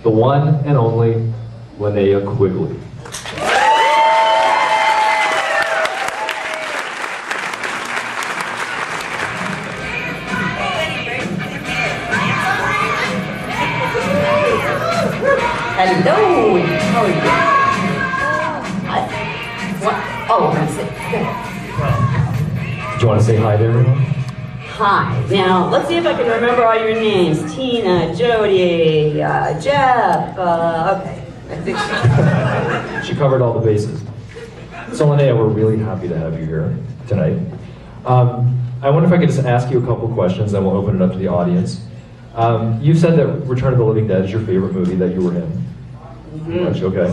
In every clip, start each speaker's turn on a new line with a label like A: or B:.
A: the one and only Linnea Quigley.
B: Hello, how are you? What? Oh, that's it.
A: Do you want to say hi to everyone?
B: Hi. Now, let's see if I can remember all your names. Tina, Jody, Jeff, okay. I think so.
A: She covered all the bases. So Linnea, we're really happy to have you here tonight. I wonder if I could just ask you a couple questions, then we'll open it up to the audience. You said that Return of the Living Dead is your favorite movie that you were in. Much, okay.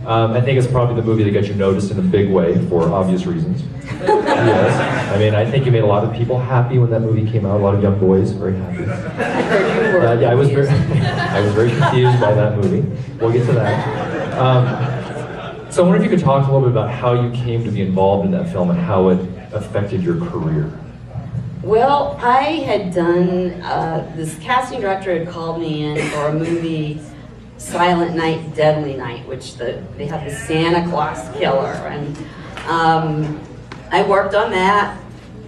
A: I think it's probably the movie that got you noticed in a big way for obvious reasons. Yes. I mean, I think you made a lot of people happy when that movie came out. A lot of young boys very happy. Yeah, I was very confused by that movie. We'll get to that. So I wonder if you could talk a little bit about how you came to be involved in that film and how it affected your career.
B: Well, I had done, this casting director had called me in for a movie, Silent Night, Deadly Night, which they have the Santa Claus killer, and I worked on that,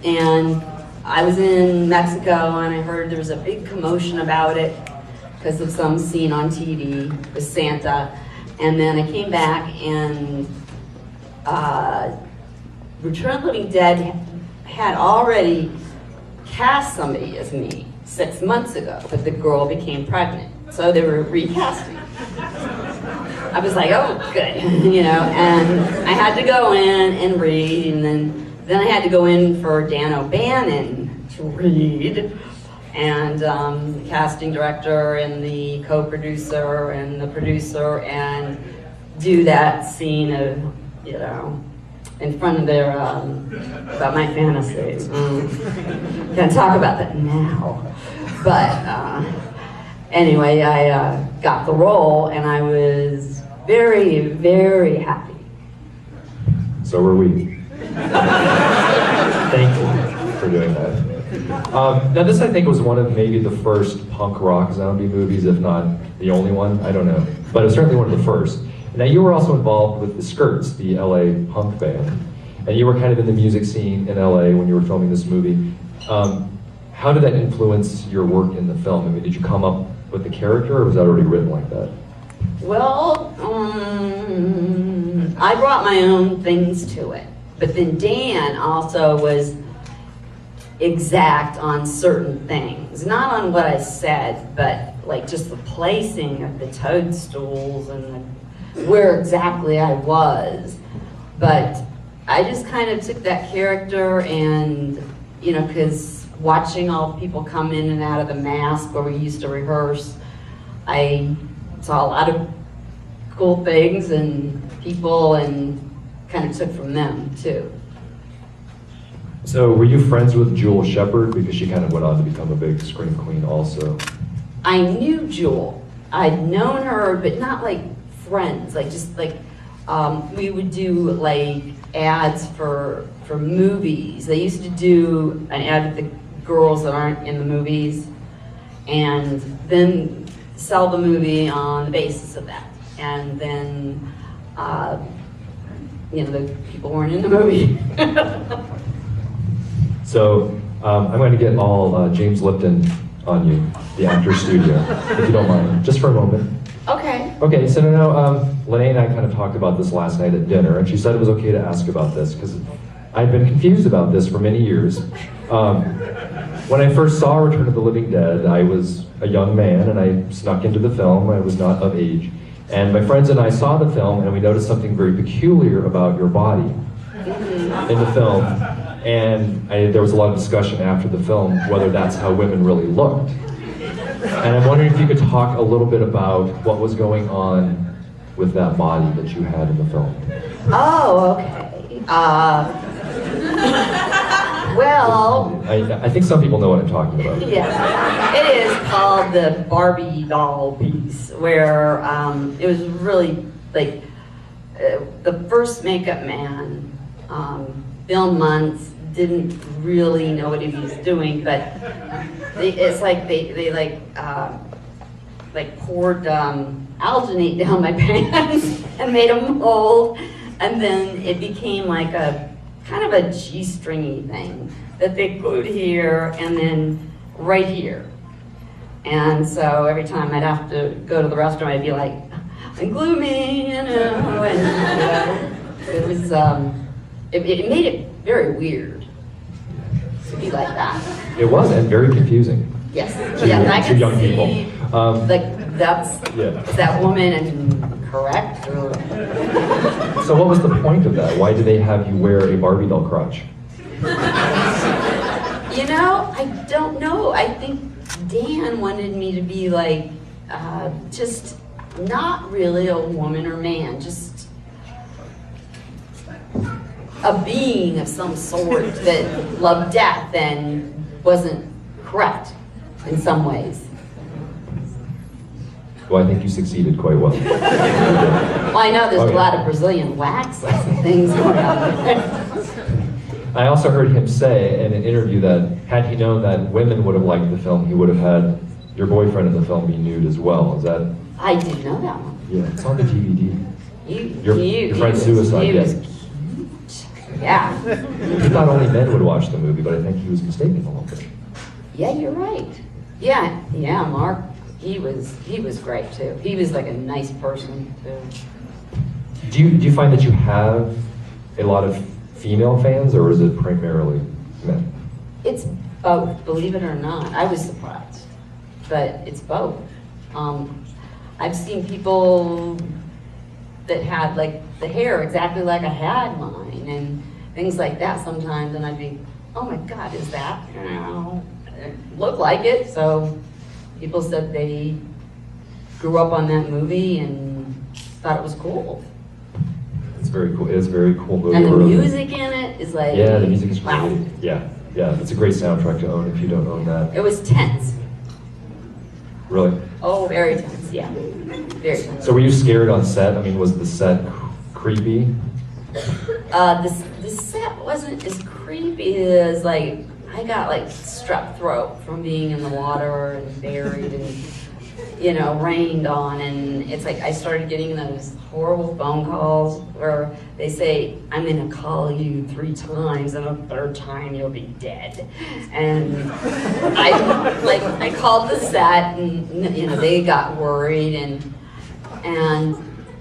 B: and I was in Mexico, and I heard there was a big commotion about it because of some scene on TV with Santa, and then I came back, and Return of the Living Dead had already cast somebody as me 6 months ago, but the girl became pregnant, so they were recasting. I was like, oh, good, you know, and I had to go in and read, and then I had to go in for Dan O'Bannon to read, and the casting director and the co-producer and the producer, and do that scene of, you know, in front of their, about my fantasies. Can't talk about that now, but anyway, I got the role, and I was very, very happy.
A: So were we. Thank you for doing that. Now this, I think, was one of maybe the first punk rock zombie movies, if not the only one, I don't know. But it's certainly one of the first. Now you were also involved with the Skirts, the LA punk band. And you were kind of in the music scene in LA when you were filming this movie. How did that influence your work in the film? I mean, did you come up with the character, or was that already written like that?
B: Well, I brought my own things to it. But then Dan also was exact on certain things. Not on what I said, but like just the placing of the toadstools and where exactly I was. But I just kind of took that character and, you know, because watching all the people come in and out of the mask where we used to rehearse, I saw a lot of cool things and people, and kind of took from them too.
A: So were you friends with Jewel Shepard? Because she kind of went on to become a big scream queen also.
B: I knew Jewel. I'd known her, but not like friends, like just like, we would do like ads for movies. They used to do an ad with the girls that aren't in the movies, and then sell the movie on the basis of that. And then, you know, the people weren't in the movie.
A: So I'm going to get all James Lipton on you, the actor's studio, if you don't mind, just for a moment.
B: Okay.
A: Okay, so now Linnea and I kind of talked about this last night at dinner, and she said it was okay to ask about this, because I've been confused about this for many years. When I first saw Return of the Living Dead, I was a young man, and I snuck into the film. I was not of age. And my friends and I saw the film, and we noticed something very peculiar about your body in the film. And there was a lot of discussion after the film whether that's how women really looked. And I'm wondering if you could talk a little bit about what was going on with that body that you had in the film.
B: Oh, okay. Well,
A: I think some people know what I'm talking about.
B: Yeah, it is called the Barbie doll piece, where it was really like the first makeup man, Bill Muntz, didn't really know what he was doing, but it's like they like like poured alginate down my pants and made them old, and then it became like a kind of a G-stringy thing that they glued here and then right here. And so every time I'd have to go to the restroom, I'd be like, glue me, you know, and it was, it made it very weird to be like that.
A: It was, and very confusing.
B: Yes, yeah, and I
A: to
B: can
A: young
B: see,
A: people.
B: like, that's,
A: Yeah.
B: is that woman and correct, or?
A: So what was the point of that? Why did they have you wear a Barbie doll crotch?
B: You know, I don't know. I think Dan wanted me to be like, just not really a woman or man, just a being of some sort that loved death and wasn't correct in some ways.
A: Well, I think you succeeded quite well.
B: Well, I know there's
A: Okay.
B: a lot of Brazilian wax and things going on there.
A: I also heard him say in an interview that had he known that women would have liked the film, he would have had your boyfriend in the film be nude as well. Is that?
B: I didn't know that one.
A: Yeah, it's on the DVD. Your
B: He
A: friend's suicide,
B: was
A: yes.
B: cute. Yeah.
A: He thought only men would watch the movie, but I think he was mistaken a little bit.
B: Yeah, you're right. Yeah, Mark, he was great too. He was like a nice person too.
A: Do you find that you have a lot of female fans, or is it primarily men?
B: It's both, believe it or not. I was surprised, but it's both. I've seen people that had like the hair exactly like I had mine and things like that sometimes, and I'd be, oh my God, is that, you know, it looked like it. So people said they grew up on that movie and thought it was cool.
A: It's very cool. It's a very cool movie.
B: And the music in it is like,
A: yeah, the music is great.
B: wow.
A: Yeah, it's a great soundtrack to own if you don't own that.
B: It was tense.
A: Really?
B: Oh, very tense, yeah. Very tense.
A: So were you scared on set? I mean, was the set creepy?
B: The set wasn't as creepy as like, I got like strep throat from being in the water and buried and, you know, rained on, and it's like I started getting those horrible phone calls where they say, I'm gonna call you 3 times and the 3rd time you'll be dead. And I called the set and, you know, they got worried, and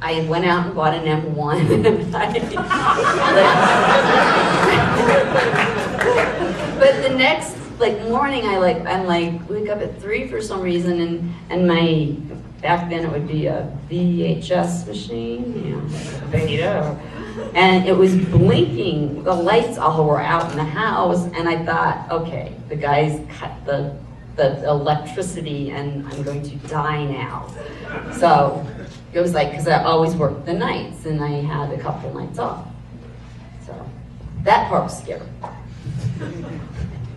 B: I went out and bought an M1 and but the next morning I'm wake up at 3 for some reason, and my, back then it would be a VHS machine, you know, Beta, and it was blinking. The lights all were out in the house, and I thought, okay, the guys cut the electricity and I'm going to die now. So it was like, because I always worked the nights and I had a couple nights off. So that part was scary.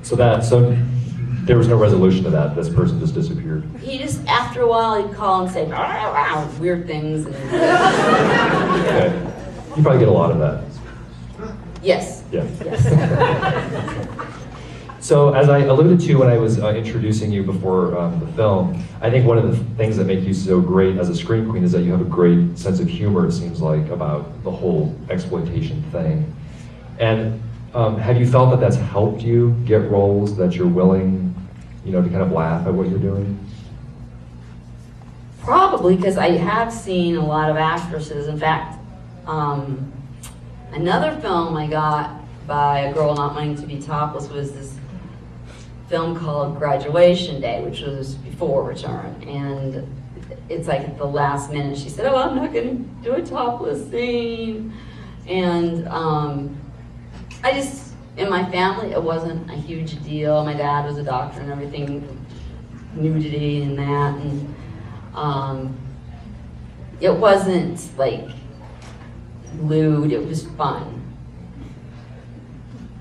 A: So there was no resolution to that. This person just disappeared.
B: He just, after a while, he'd call and say, weird things. And
A: Okay. You probably get a lot of that.
B: yes.
A: Yeah.
B: Yes.
A: So as I alluded to when I was introducing you before the film, I think one of the things that make you so great as a scream queen is that you have a great sense of humor, it seems like, about the whole exploitation thing. And have you felt that that's helped you get roles, that you're willing, you know, to kind of laugh at what you're doing?
B: Probably, because I have seen a lot of actresses. In fact, another film I got by a girl not wanting to be topless was this film called Graduation Day, which was before Return. And it's like at the last minute, she said, oh, I'm not going to do a topless scene. And I just, in my family, it wasn't a huge deal. My dad was a doctor and everything, nudity and that. And it wasn't like lewd, it was fun.